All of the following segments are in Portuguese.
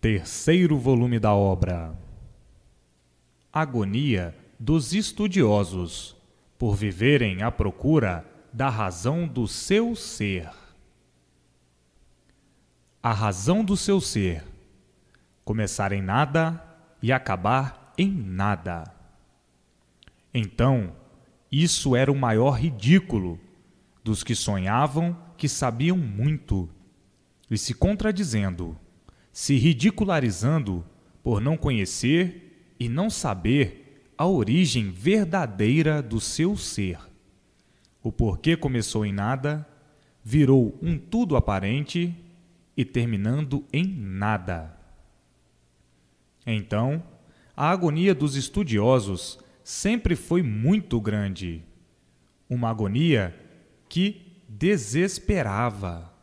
Terceiro volume da obra. Agonia dos estudiosos, por viverem à procura da razão do seu ser. A razão do seu ser, começar em nada e acabar em nada. Então, isso era o maior ridículo dos que sonhavam que sabiam muito, e se contradizendo, se ridicularizando por não conhecer e não saber a origem verdadeira do seu ser. O porquê começou em nada, virou um tudo aparente e terminando em nada. Então, a agonia dos estudiosos sempre foi muito grande. Uma agonia que desesperava,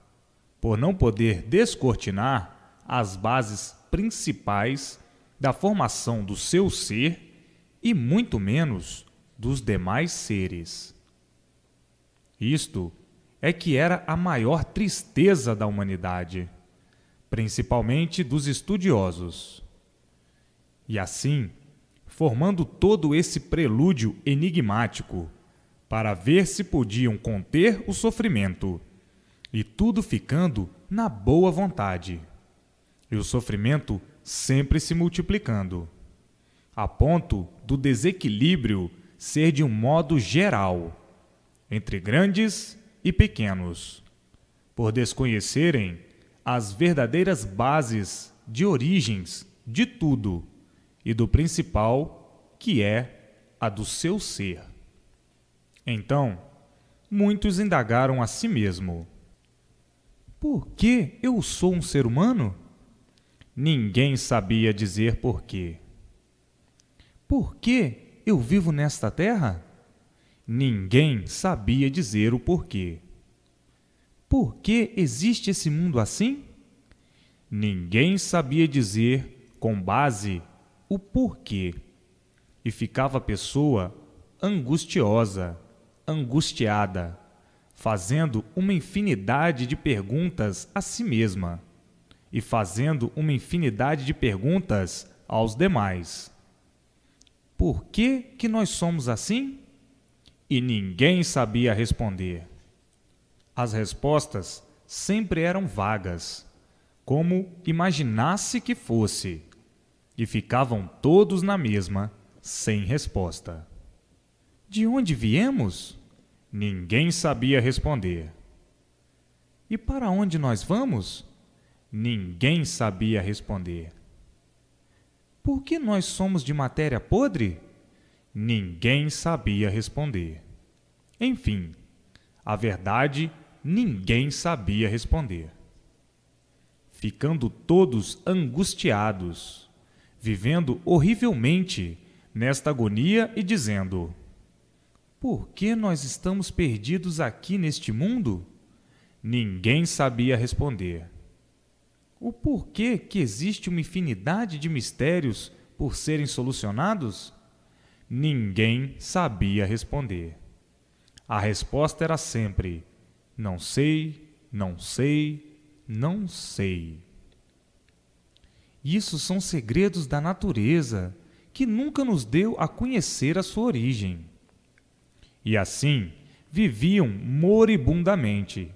por não poder descortinar as bases principais da formação do seu ser e muito menos dos demais seres. Isto é que era a maior tristeza da humanidade, principalmente dos estudiosos. E assim, formando todo esse prelúdio enigmático para ver se podiam conter o sofrimento, e tudo ficando na boa vontade, e o sofrimento sempre se multiplicando, a ponto do desequilíbrio ser de um modo geral, entre grandes e pequenos, por desconhecerem as verdadeiras bases de origens de tudo e do principal, que é a do seu ser. Então, muitos indagaram a si mesmo: por que eu sou um ser humano? Ninguém sabia dizer por quê. Por que eu vivo nesta terra? Ninguém sabia dizer o porquê. Por que existe esse mundo assim? Ninguém sabia dizer com base o porquê. E ficava a pessoa angustiosa, angustiada, fazendo uma infinidade de perguntas a si mesma e fazendo uma infinidade de perguntas aos demais. Por que nós somos assim? E ninguém sabia responder. As respostas sempre eram vagas, como imaginasse que fosse, e ficavam todos na mesma, sem resposta. De onde viemos? Ninguém sabia responder. E para onde nós vamos? Ninguém sabia responder. Por que nós somos de matéria podre? Ninguém sabia responder. Enfim, a verdade, ninguém sabia responder. Ficando todos angustiados, vivendo horrivelmente nesta agonia e dizendo: por que nós estamos perdidos aqui neste mundo? Ninguém sabia responder. O porquê que existe uma infinidade de mistérios por serem solucionados? Ninguém sabia responder. A resposta era sempre: não sei, não sei, não sei. Isso são segredos da natureza que nunca nos deu a conhecer a sua origem. E assim viviam moribundamente,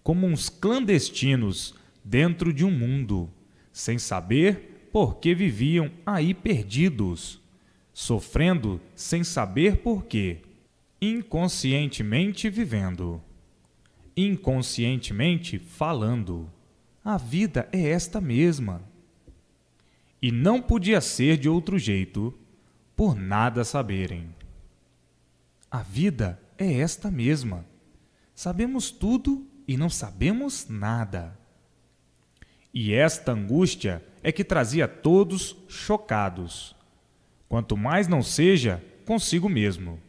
como uns clandestinos dentro de um mundo, sem saber por que viviam aí perdidos, sofrendo sem saber por quê, inconscientemente vivendo, inconscientemente falando. A vida é esta mesma. E não podia ser de outro jeito, por nada saberem. A vida é esta mesma. Sabemos tudo e não sabemos nada. E esta angústia é que trazia todos chocados, quanto mais não seja consigo mesmo,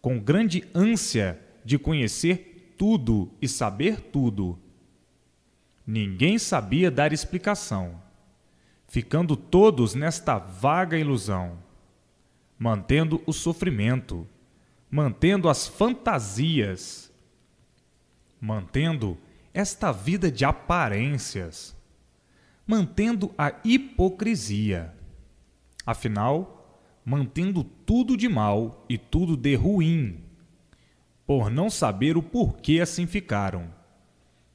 com grande ânsia de conhecer tudo e saber tudo. Ninguém sabia dar explicação, ficando todos nesta vaga ilusão, mantendo o sofrimento, mantendo as fantasias, mantendo esta vida de aparências, mantendo a hipocrisia. Afinal, mantendo tudo de mal e tudo de ruim, por não saber o porquê assim ficaram,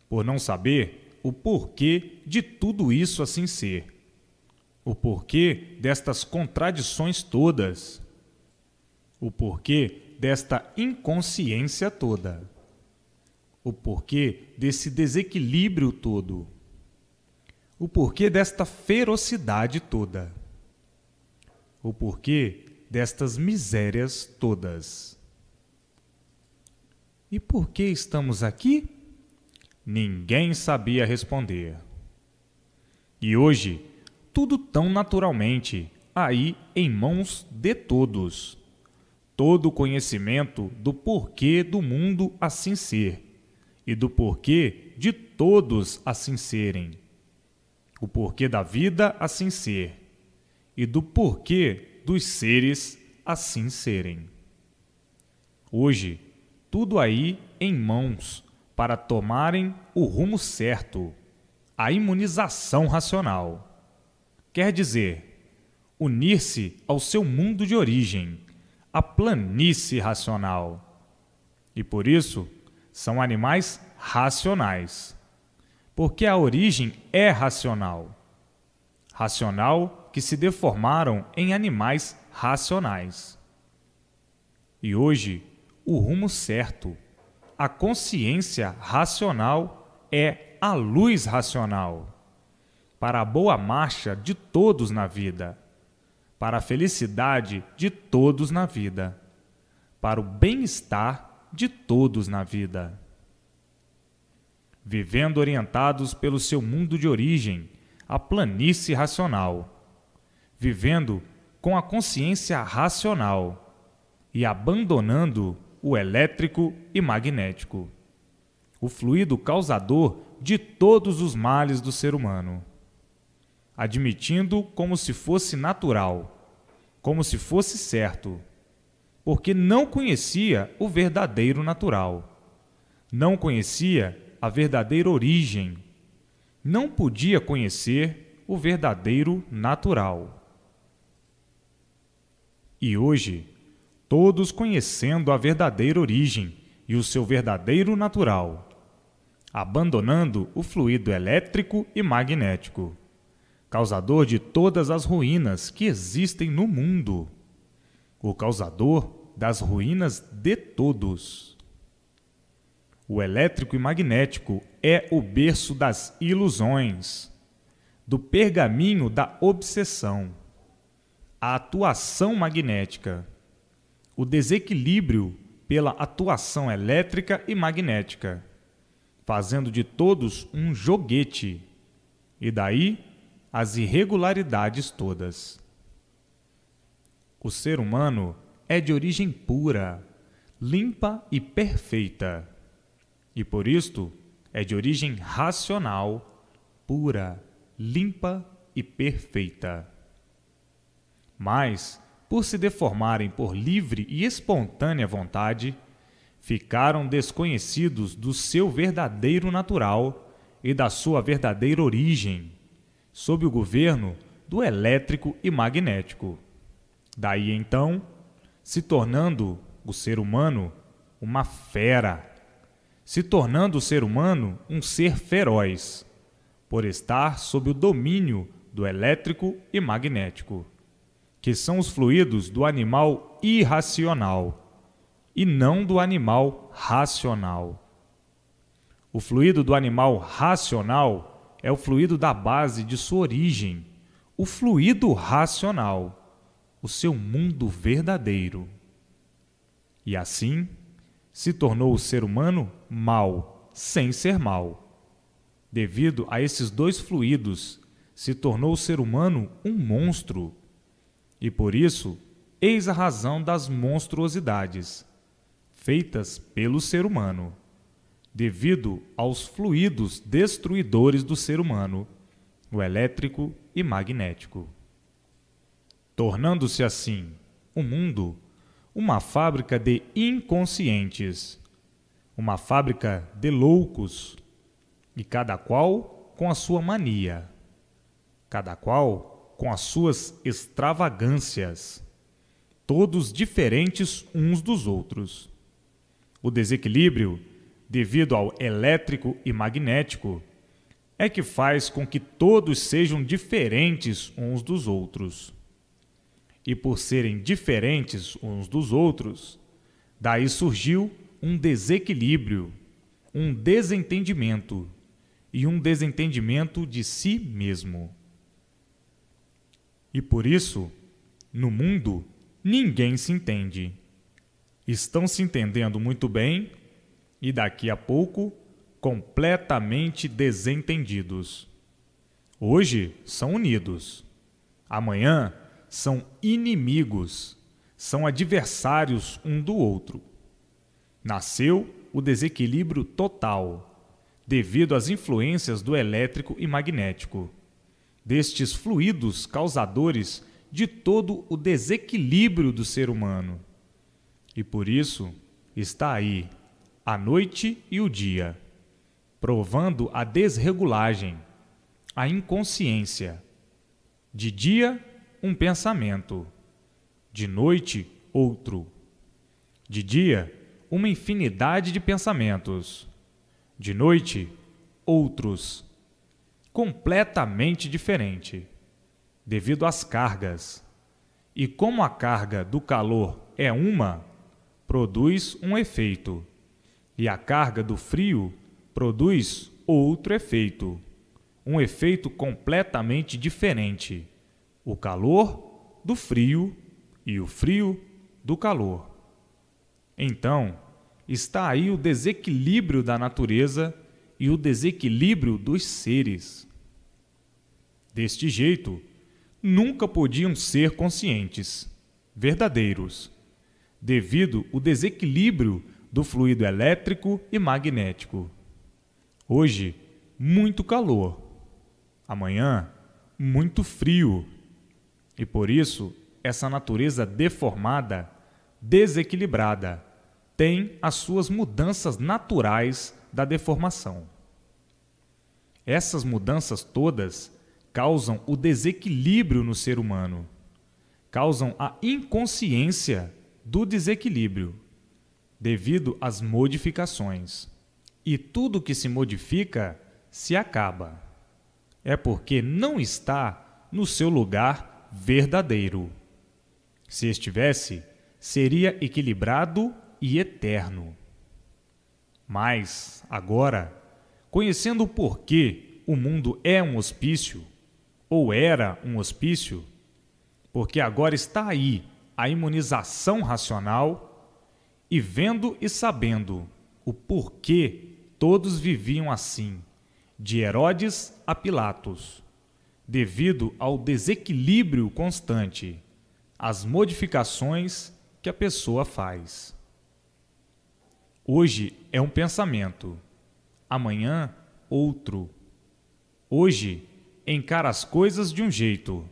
por não saber o porquê de tudo isso assim ser, o porquê destas contradições todas, o porquê desta inconsciência toda, o porquê desse desequilíbrio todo, o porquê desta ferocidade toda, o porquê destas misérias todas. E por que estamos aqui? Ninguém sabia responder. E hoje, tudo tão naturalmente, aí em mãos de todos. Todo o conhecimento do porquê do mundo assim ser e do porquê de todos assim serem. O porquê da vida assim ser e do porquê dos seres assim serem. Hoje, tudo aí em mãos para tomarem o rumo certo, a imunização racional. Quer dizer, unir-se ao seu mundo de origem, a planície racional. E por isso, são animais racionais. Porque a origem é racional. Racional que se deformaram em animais racionais. E hoje, o rumo certo, a consciência racional é a luz racional, para a boa marcha de todos na vida, para a felicidade de todos na vida, para o bem-estar de todos na vida. Vivendo orientados pelo seu mundo de origem, a planície racional, vivendo com a consciência racional e abandonando o elétrico e magnético, o fluido causador de todos os males do ser humano, admitindo como se fosse natural, como se fosse certo, porque não conhecia o verdadeiro natural, não conhecia a verdadeira origem, não podia conhecer o verdadeiro natural. E hoje, todos conhecendo a verdadeira origem e o seu verdadeiro natural, abandonando o fluido elétrico e magnético, causador de todas as ruínas que existem no mundo, o causador das ruínas de todos. O elétrico e magnético é o berço das ilusões, do pergaminho da obsessão, a atuação magnética, o desequilíbrio pela atuação elétrica e magnética, fazendo de todos um joguete, e daí as irregularidades todas. O ser humano é de origem pura, limpa e perfeita, e por isto é de origem racional, pura, limpa e perfeita. Mas, por se deformarem por livre e espontânea vontade, ficaram desconhecidos do seu verdadeiro natural e da sua verdadeira origem, sob o governo do elétrico e magnético. Daí então, se tornando o ser humano uma fera, se tornando o ser humano um ser feroz, por estar sob o domínio do elétrico e magnético, que são os fluidos do animal irracional e não do animal racional. O fluido do animal racional é o fluido da base de sua origem, o fluido racional, o seu mundo verdadeiro. E assim, se tornou o ser humano mau, sem ser mau. Devido a esses dois fluidos, se tornou o ser humano um monstro. E por isso, eis a razão das monstruosidades, feitas pelo ser humano, devido aos fluidos destruidores do ser humano, o elétrico e magnético. Tornando-se assim, o mundo, uma fábrica de inconscientes, uma fábrica de loucos, e cada qual com a sua mania, cada qual com as suas extravagâncias, todos diferentes uns dos outros. O desequilíbrio, devido ao elétrico e magnético, é que faz com que todos sejam diferentes uns dos outros. E por serem diferentes uns dos outros, daí surgiu um desequilíbrio, um desentendimento e um desentendimento de si mesmo. E por isso, no mundo, ninguém se entende. Estão se entendendo muito bem e daqui a pouco completamente desentendidos. Hoje são unidos, amanhã são inimigos, são adversários um do outro. Nasceu o desequilíbrio total, devido às influências do elétrico e magnético, destes fluidos causadores de todo o desequilíbrio do ser humano. E por isso está aí a noite e o dia, provando a desregulagem, a inconsciência. De dia, um pensamento. De noite, outro. De dia, uma infinidade de pensamentos. De noite, outros. Completamente diferente, devido às cargas. E como a carga do calor é uma, produz um efeito. E a carga do frio produz outro efeito. Um efeito completamente diferente. O calor do frio e o frio do calor. Então, está aí o desequilíbrio da natureza e o desequilíbrio dos seres. Deste jeito, nunca podiam ser conscientes, verdadeiros, devido ao desequilíbrio do fluido elétrico e magnético. Hoje, muito calor. Amanhã, muito frio. E por isso, essa natureza deformada, desequilibrada, tem as suas mudanças naturais da deformação. Essas mudanças todas causam o desequilíbrio no ser humano, causam a inconsciência do desequilíbrio, devido às modificações. E tudo que se modifica se acaba. É porque não está no seu lugar verdadeiro. Se estivesse, seria equilibrado e eterno. Mas, agora, conhecendo o porquê o mundo é um hospício, ou era um hospício, porque agora está aí a imunização racional, e vendo e sabendo o porquê todos viviam assim, de Herodes a Pilatos, devido ao desequilíbrio constante, às modificações que a pessoa faz. Hoje é um pensamento, amanhã outro. Hoje encara as coisas de um jeito,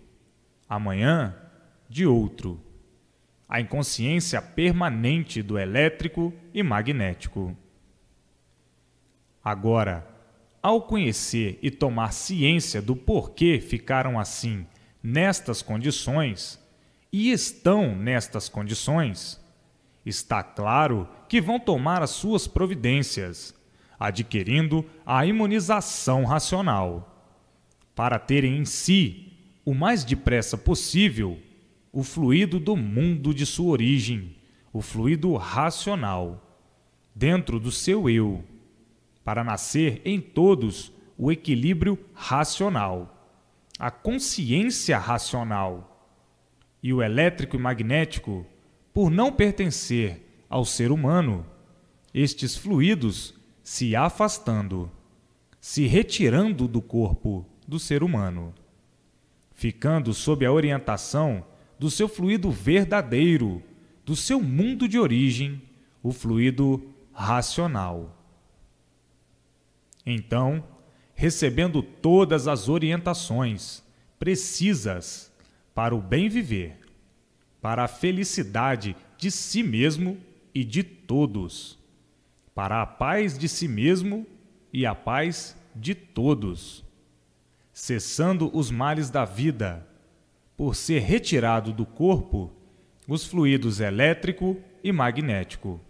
amanhã de outro. A inconsciência permanente do elétrico e magnético. Agora, ao conhecer e tomar ciência do porquê ficaram assim, nestas condições, e estão nestas condições, está claro que vão tomar as suas providências, adquirindo a imunização racional, para terem em si, o mais depressa possível, o fluido do mundo de sua origem, o fluido racional, dentro do seu eu, para nascer em todos o equilíbrio racional, a consciência racional, e o elétrico e magnético, por não pertencer ao ser humano, estes fluidos se afastando, se retirando do corpo do ser humano, ficando sob a orientação do seu fluido verdadeiro, do seu mundo de origem, o fluido racional. Então, recebendo todas as orientações precisas para o bem viver, para a felicidade de si mesmo e de todos, para a paz de si mesmo e a paz de todos, cessando os males da vida, por ser retirado do corpo os fluidos elétrico e magnético,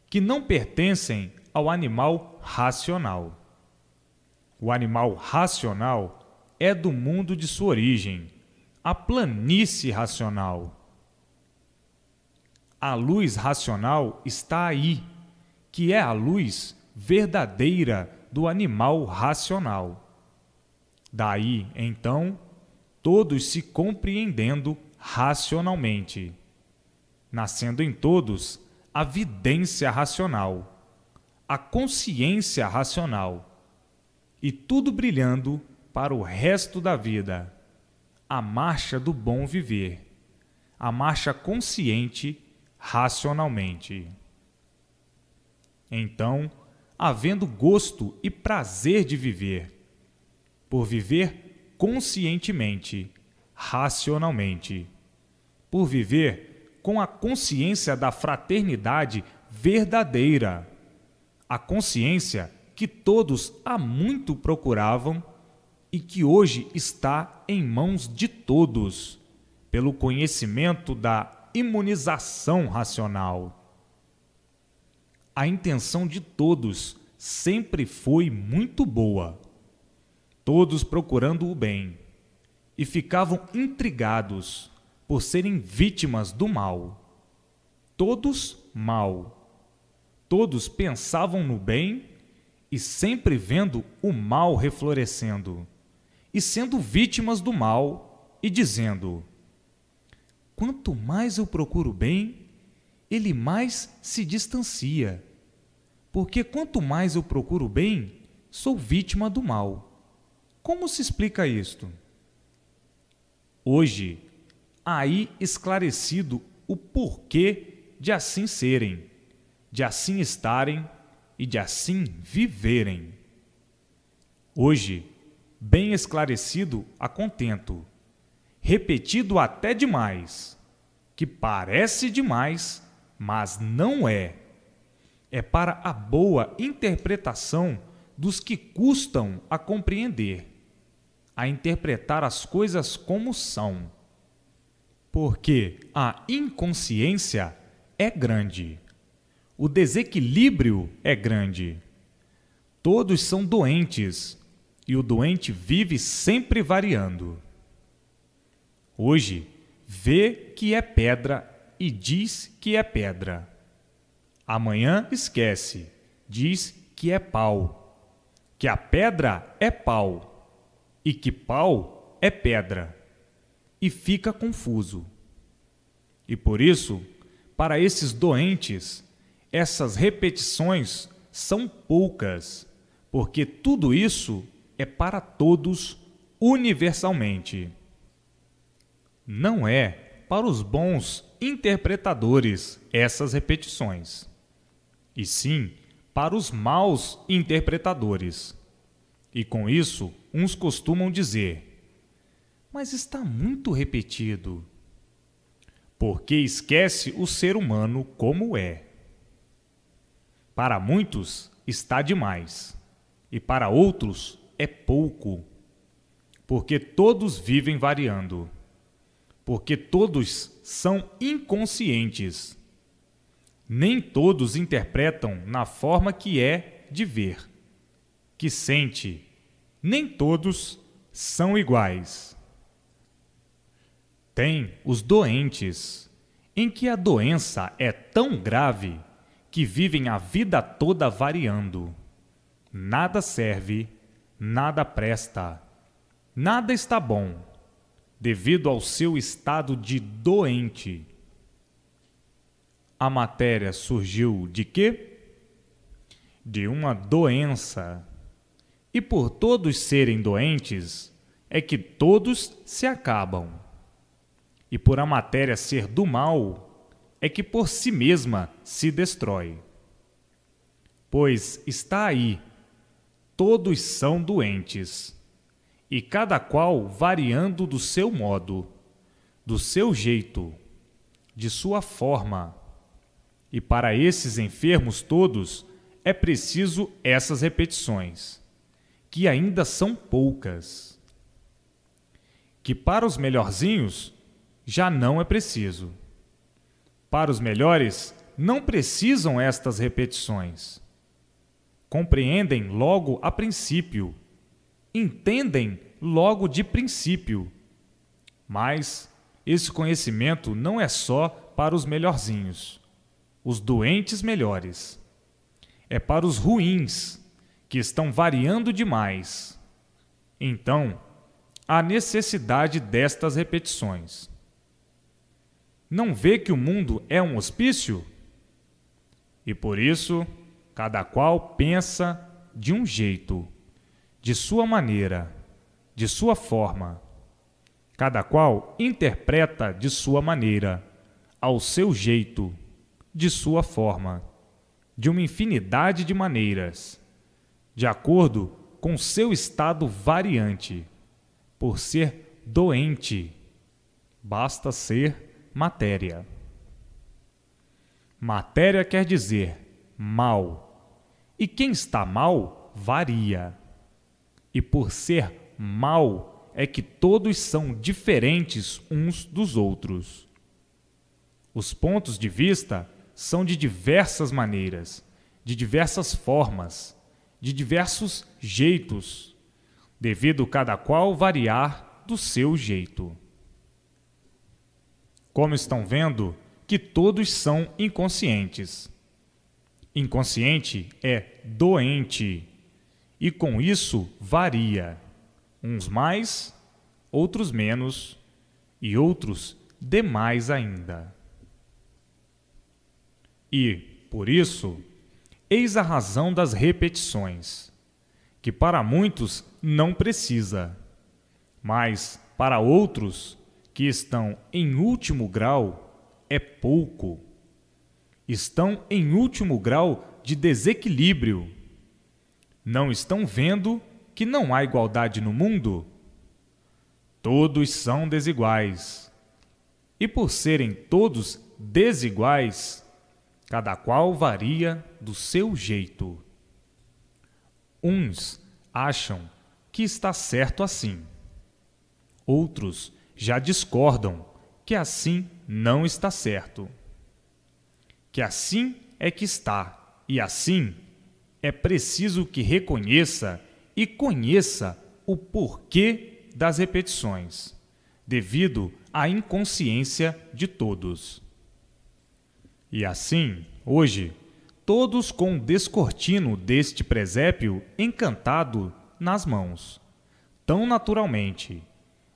que não pertencem ao animal racional. O animal racional é do mundo de sua origem, a planície racional. A luz racional está aí, que é a luz verdadeira do animal racional. Daí, então, todos se compreendendo racionalmente, nascendo em todos a vidência racional, a consciência racional, e tudo brilhando para o resto da vida, a marcha do bom viver, a marcha consciente racionalmente. Então, havendo gosto e prazer de viver, por viver conscientemente, racionalmente, por viver com a consciência da fraternidade verdadeira, a consciência que todos há muito procuravam e que hoje está em mãos de todos, pelo conhecimento da imunização racional. A intenção de todos sempre foi muito boa, todos procurando o bem, e ficavam intrigados por serem vítimas do mal. Todos mal. Todos pensavam no bem e sempre vendo o mal reflorescendo, e sendo vítimas do mal e dizendo: quanto mais eu procuro o bem, ele mais se distancia, porque quanto mais eu procuro o bem, sou vítima do mal. Como se explica isto? Hoje, aí esclarecido o porquê de assim serem, de assim estarem e de assim viverem. Hoje, bem esclarecido a contento, repetido até demais, que parece demais, mas não é. É para a boa interpretação dos que custam a compreender, a interpretar as coisas como são. Porque a inconsciência é grande, o desequilíbrio é grande. Todos são doentes, e o doente vive sempre variando. Hoje, vê que é pedra e diz que é pedra. Amanhã esquece, diz que é pau, que a pedra é pau e que pau é pedra, e fica confuso. E por isso, para esses doentes, essas repetições são poucas, porque tudo isso é para todos universalmente. Não é para os bons interpretadores essas repetições, e sim para os maus interpretadores. E com isso, uns costumam dizer: mas está muito repetido, porque esquece o ser humano como é. Para muitos está demais, e para outros é pouco, porque todos vivem variando, porque todos são inconscientes. Nem todos interpretam na forma que é de ver, que sente. Nem todos são iguais. Tem os doentes, em que a doença é tão grave que vivem a vida toda variando. Nada serve, nada presta, nada está bom, devido ao seu estado de doente. A matéria surgiu de quê? De uma doença. E por todos serem doentes, é que todos se acabam. E por a matéria ser do mal, é que por si mesma se destrói. Pois está aí, todos são doentes, e cada qual variando do seu modo, do seu jeito, de sua forma. E para esses enfermos todos é preciso essas repetições, que ainda são poucas. que para os melhorzinhos já não é preciso. Para os melhores, não precisam estas repetições. Compreendem logo a princípio, entendem logo de princípio. Mas esse conhecimento não é só para os melhorzinhos, os doentes melhores. É para os ruins, que estão variando demais. Então, há necessidade destas repetições. Não vê que o mundo é um hospício? E por isso, cada qual pensa de um jeito, de sua maneira, de sua forma. Cada qual interpreta de sua maneira, ao seu jeito, de sua forma, de uma infinidade de maneiras, de acordo com seu estado variante, por ser doente. Basta ser matéria. Matéria quer dizer mal, e quem está mal varia. E por ser mal é que todos são diferentes uns dos outros. Os pontos de vista são de diversas maneiras, de diversas formas, de diversos jeitos, devido cada qual variar do seu jeito. Como estão vendo que todos são inconscientes. Inconsciente é doente, e com isso varia, uns mais, outros menos, e outros demais ainda. E, por isso, eis a razão das repetições, que para muitos não precisa, mas para outros que estão em último grau é pouco. Estão em último grau de desequilíbrio. Não estão vendo que não há igualdade no mundo? Todos são desiguais. E por serem todos desiguais, cada qual varia do seu jeito. Uns acham que está certo assim. Outros já discordam que assim não está certo. Que assim é que está, e assim é preciso que reconheça e conheça o porquê das repetições, devido à inconsciência de todos. E assim, hoje, todos com o descortino deste presépio encantado nas mãos, tão naturalmente,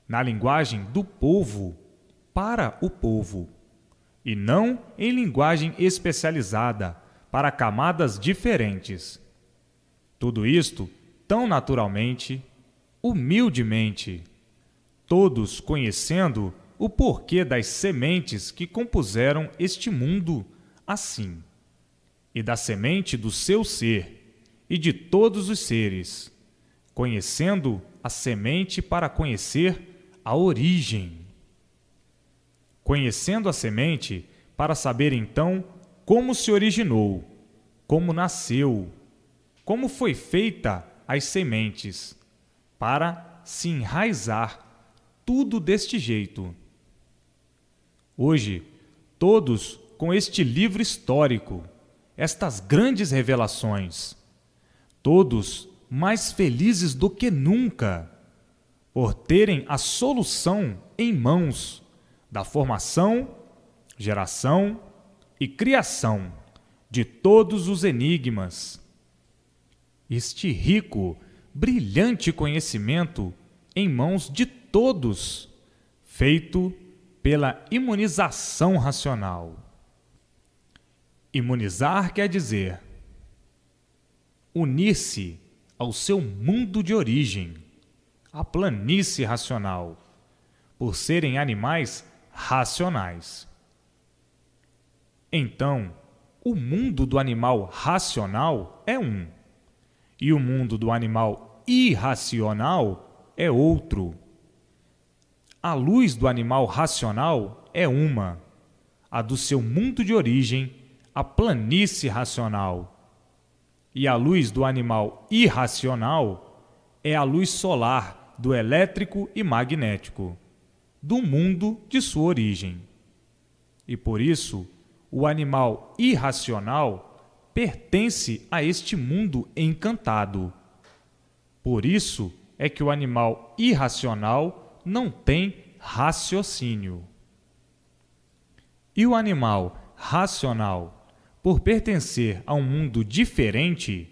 na linguagem do povo, para o povo, e não em linguagem especializada para camadas diferentes. Tudo isto tão naturalmente, humildemente, todos conhecendo o porquê das sementes que compuseram este mundo assim, e da semente do seu ser e de todos os seres, conhecendo a semente para conhecer a origem. Conhecendo a semente para saber então como se originou, como nasceu, como foi feita as sementes, para se enraizar tudo deste jeito. Hoje, todos com este livro histórico, estas grandes revelações, todos mais felizes do que nunca, por terem a solução em mãos da formação, geração e criação de todos os enigmas. Este rico, brilhante conhecimento em mãos de todos, feito pela imunização racional. Imunizar quer dizer unir-se ao seu mundo de origem, à planície racional, por serem animais racionais. Então, o mundo do animal racional é um, e o mundo do animal irracional é outro. A luz do animal racional é uma, a do seu mundo de origem, a planície racional. E a luz do animal irracional é a luz solar do elétrico e magnético, do mundo de sua origem. E por isso, o animal irracional pertence a este mundo encantado. Por isso é que o animal irracional não tem raciocínio. E o animal racional, por pertencer a um mundo diferente,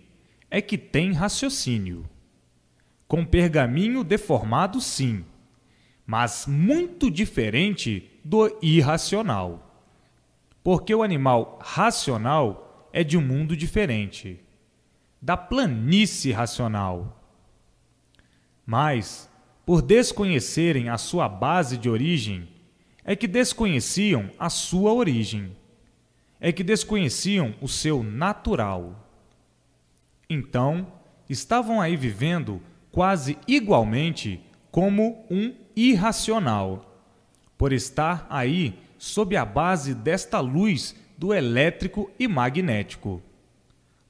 é que tem raciocínio. Com pergaminho deformado, sim, mas muito diferente do irracional. Porque o animal racional é de um mundo diferente, da planície racional. Mas, por desconhecerem a sua base de origem, é que desconheciam a sua origem, é que desconheciam o seu natural. Então, estavam aí vivendo quase igualmente como um irracional, por estar aí sob a base desta luz do elétrico e magnético,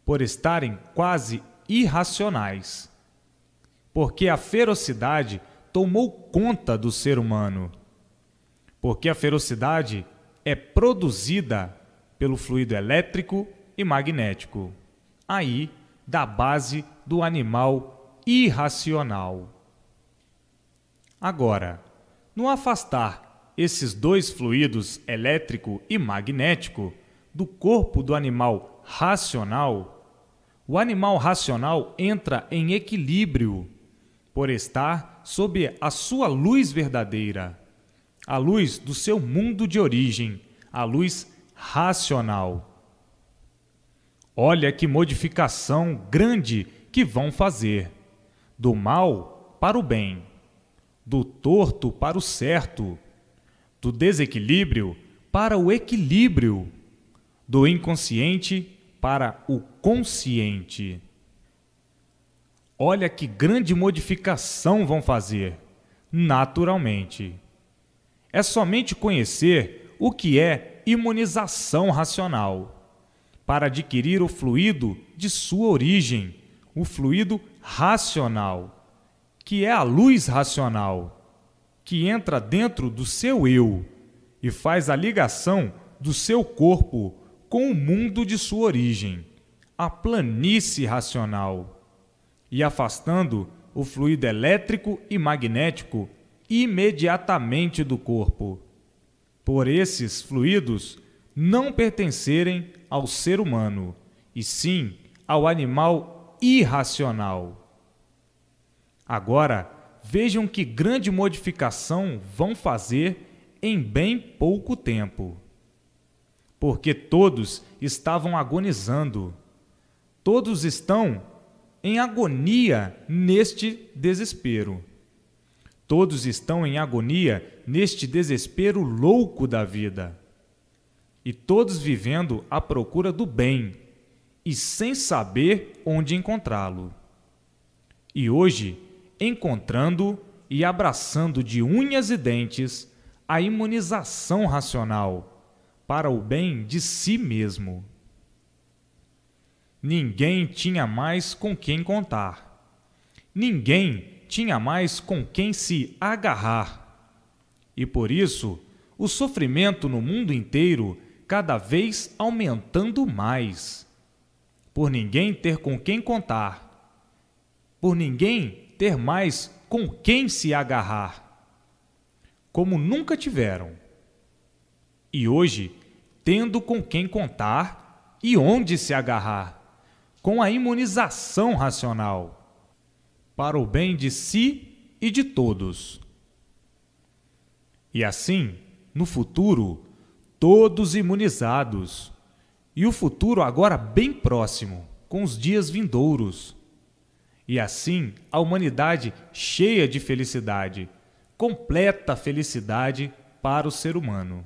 por estarem quase irracionais, porque a ferocidade tomou conta do ser humano, porque a ferocidade é produzida pelo fluido elétrico e magnético, aí da base do animal irracional. Agora, no afastar esses dois fluidos, elétrico e magnético, do corpo do animal racional, o animal racional entra em equilíbrio, por estar sob a sua luz verdadeira, a luz do seu mundo de origem, a luz racional. Olha que modificação grande que vão fazer, do mal para o bem, do torto para o certo, do desequilíbrio para o equilíbrio, do inconsciente para o consciente. Olha que grande modificação vão fazer, naturalmente. É somente conhecer o que é imunização racional, para adquirir o fluido de sua origem, o fluido racional, que é a luz racional, que entra dentro do seu eu e faz a ligação do seu corpo com o mundo de sua origem, a planície racional, e afastando o fluido elétrico e magnético imediatamente do corpo, por esses fluidos não pertencerem ao ser humano, e sim ao animal irracional. Agora, vejam que grande modificação vão fazer em bem pouco tempo. Porque todos estavam agonizando. Todos estão em agonia neste desespero. Todos estão em agonia neste desespero louco da vida. E todos vivendo à procura do bem e sem saber onde encontrá-lo. E hoje, encontrando e abraçando de unhas e dentes a imunização racional para o bem de si mesmo. Ninguém tinha mais com quem contar. Ninguém tinha mais com quem se agarrar. E por isso, o sofrimento no mundo inteiro cada vez aumentando mais. Por ninguém ter com quem contar. Por ninguém ter mais com quem se agarrar. Como nunca tiveram. E hoje, tendo com quem contar e onde se agarrar. Com a imunização racional. Para o bem de si e de todos. E assim, no futuro, todos imunizados, e o futuro agora bem próximo, com os dias vindouros. E assim, a humanidade cheia de felicidade, completa felicidade para o ser humano.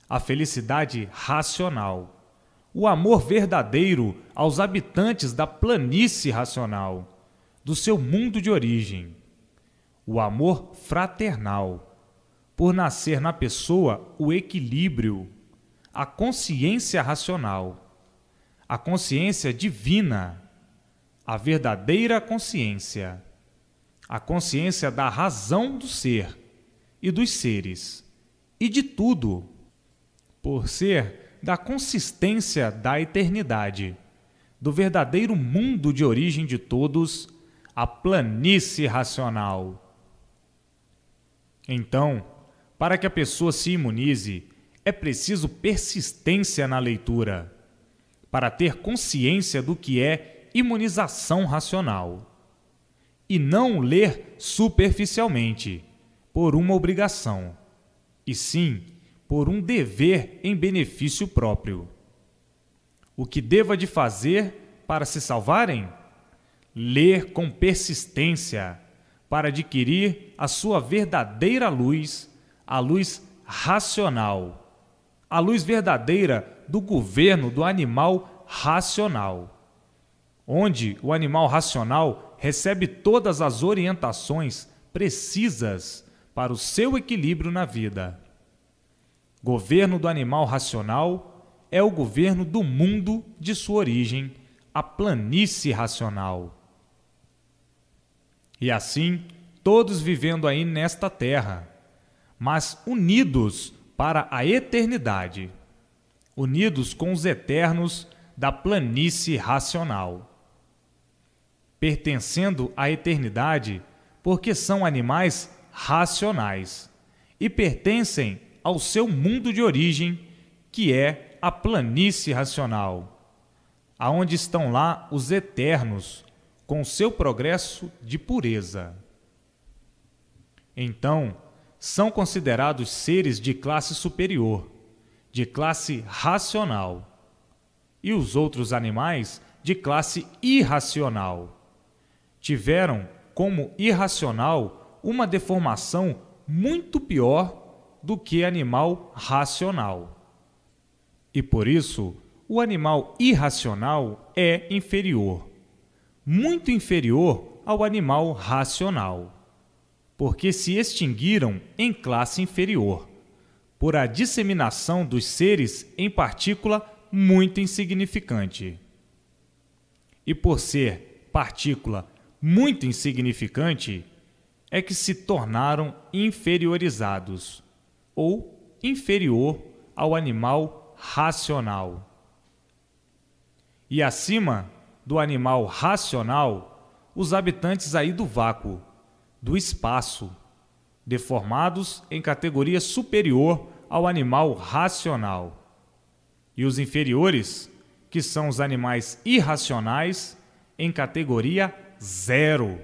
A felicidade racional, o amor verdadeiro aos habitantes da planície racional, do seu mundo de origem, o amor fraternal, por nascer na pessoa o equilíbrio, a consciência racional, a consciência divina, a verdadeira consciência, a consciência da razão do ser e dos seres, e de tudo, por ser da consistência da eternidade, do verdadeiro mundo de origem de todos, a planície racional. Então, para que a pessoa se imunize, é preciso persistência na leitura, para ter consciência do que é imunização racional. E não ler superficialmente, por uma obrigação, e sim por um dever em benefício próprio. O que deva de fazer para se salvarem? Ler com persistência, para adquirir a sua verdadeira luz, a luz racional, a luz verdadeira do governo do animal racional, onde o animal racional recebe todas as orientações precisas para o seu equilíbrio na vida. Governo do animal racional é o governo do mundo de sua origem, a planície racional. E assim, todos vivendo aí nesta terra, mas unidos para a eternidade, unidos com os eternos da planície racional, pertencendo à eternidade porque são animais racionais e pertencem ao seu mundo de origem, que é a planície racional, aonde estão lá os eternos, com seu progresso de pureza. Então, são considerados seres de classe superior, de classe racional, e os outros animais de classe irracional. Tiveram como irracional uma deformação muito pior do que animal racional. E por isso, o animal irracional é inferior, muito inferior ao animal racional, porque se extinguiram em classe inferior, por a disseminação dos seres em partícula muito insignificante. E por ser partícula muito insignificante, é que se tornaram inferiorizados, ou inferior ao animal racional. E acima do animal racional, os habitantes aí do vácuo, do espaço, deformados em categoria superior ao animal racional. E os inferiores, que são os animais irracionais, em categoria 0.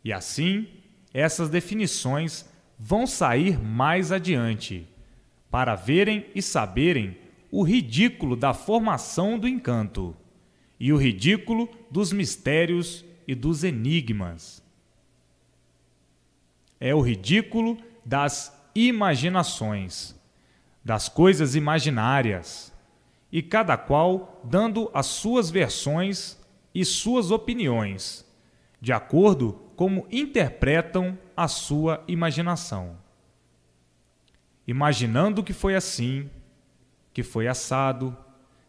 E assim, essas definições vão sair mais adiante, para verem e saberem o ridículo da formação do encanto e o ridículo dos mistérios e dos enigmas. É o ridículo das imaginações, das coisas imaginárias, e cada qual dando as suas versões e suas opiniões, de acordo como interpretam a sua imaginação. Imaginando que foi assim, que foi assado,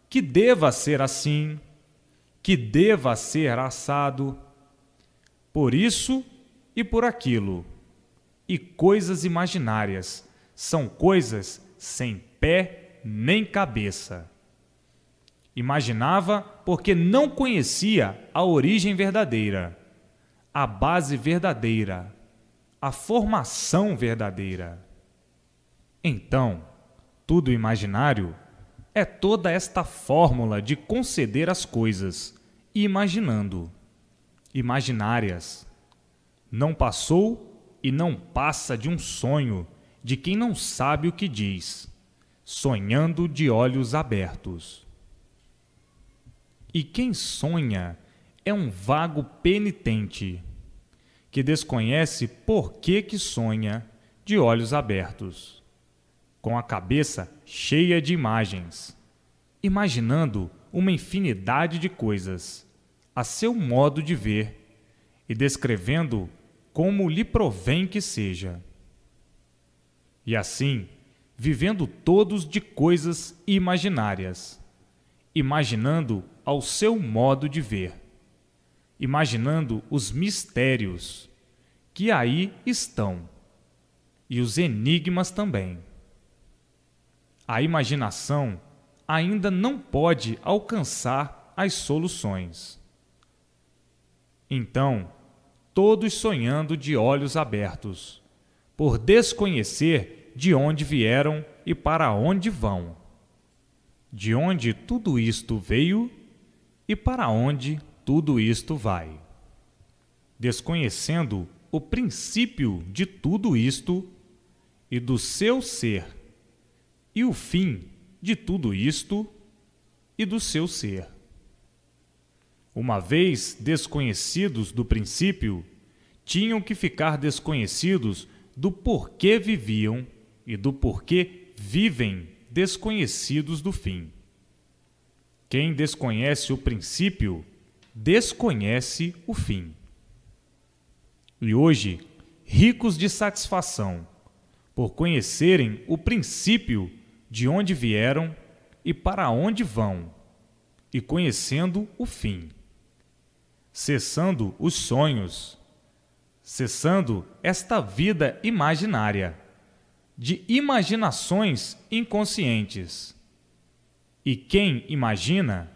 que deva ser assim, que deva ser assado, por isso e por aquilo. E coisas imaginárias são coisas sem pé nem cabeça. Imaginava porque não conhecia a origem verdadeira, a base verdadeira, a formação verdadeira. Então, tudo imaginário é toda esta fórmula de conceder as coisas, imaginando, imaginárias. Não passou e não passa de um sonho de quem não sabe o que diz, sonhando de olhos abertos. E quem sonha é um vago penitente, que desconhece por que sonha de olhos abertos, com a cabeça cheia de imagens, imaginando uma infinidade de coisas, a seu modo de ver, e descrevendo como lhe provém que seja. E assim, vivendo todos de coisas imaginárias, imaginando ao seu modo de ver, imaginando os mistérios que aí estão e os enigmas também. A imaginação ainda não pode alcançar as soluções. Então, todos sonhando de olhos abertos, por desconhecer de onde vieram e para onde vão, de onde tudo isto veio e para onde tudo isto vai, desconhecendo o princípio de tudo isto e do seu ser, e o fim de tudo isto e do seu ser. Uma vez desconhecidos do princípio, tinham que ficar desconhecidos do porquê viviam e do porquê vivem desconhecidos do fim. Quem desconhece o princípio, desconhece o fim. E hoje, ricos de satisfação, por conhecerem o princípio de onde vieram e para onde vão, e conhecendo o fim, cessando os sonhos, cessando esta vida imaginária, de imaginações inconscientes. E quem imagina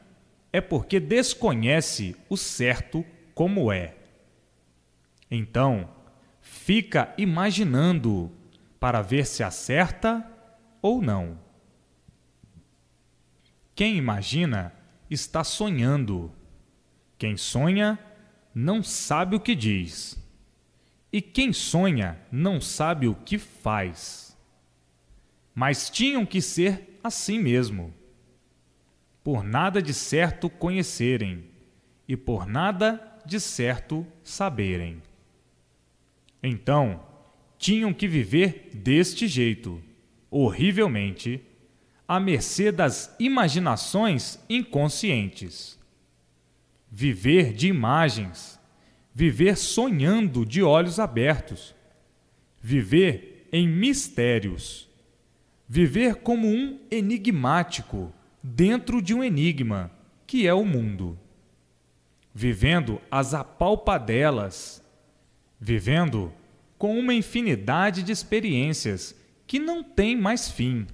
é porque desconhece o certo como é. Então, fica imaginando para ver se acerta ou não. Quem imagina está sonhando. Quem sonha não sabe o que diz. E quem sonha não sabe o que faz. Mas tinham que ser assim mesmo, por nada de certo conhecerem e por nada de certo saberem. Então, tinham que viver deste jeito, horrivelmente, à mercê das imaginações inconscientes. Viver de imagens, viver sonhando de olhos abertos, viver em mistérios, viver como um enigmático dentro de um enigma, que é o mundo, vivendo as apalpadelas, vivendo com uma infinidade de experiências que não têm mais fim,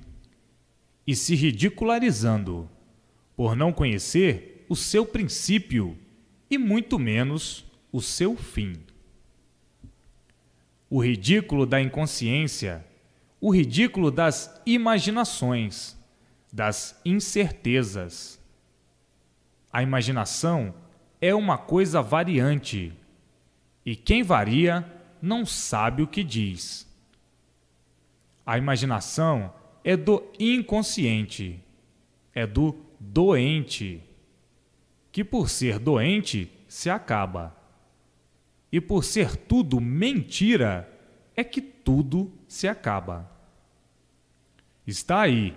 e se ridicularizando por não conhecer o seu princípio e muito menos o seu fim. O ridículo da inconsciência, o ridículo das imaginações, das incertezas. A imaginação é uma coisa variante, e quem varia não sabe o que diz. A imaginação é do inconsciente, é do doente, que por ser doente se acaba. E por ser tudo mentira, é que tudo se acaba. Está aí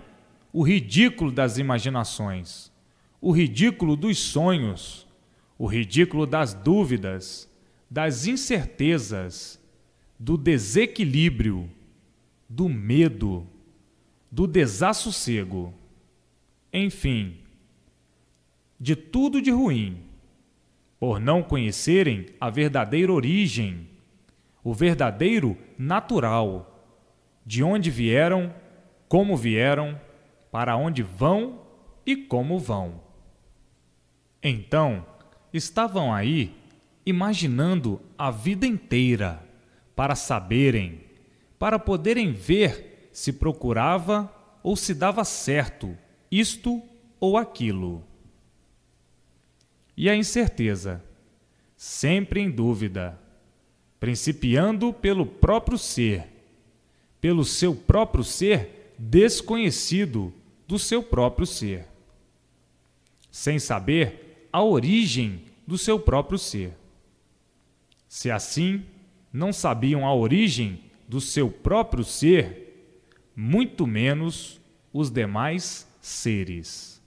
o ridículo das imaginações, o ridículo dos sonhos, o ridículo das dúvidas, das incertezas, do desequilíbrio, do medo, do desassossego, enfim, de tudo de ruim, por não conhecerem a verdadeira origem, o verdadeiro natural, de onde vieram, como vieram, para onde vão e como vão. Então, estavam aí imaginando a vida inteira para saberem, para poderem ver se procurava ou se dava certo isto ou aquilo. E a incerteza, sempre em dúvida, principiando pelo próprio ser, pelo seu próprio ser desconhecido do seu próprio ser, sem saber a origem do seu próprio ser. Se assim não sabiam a origem do seu próprio ser, muito menos os demais seres.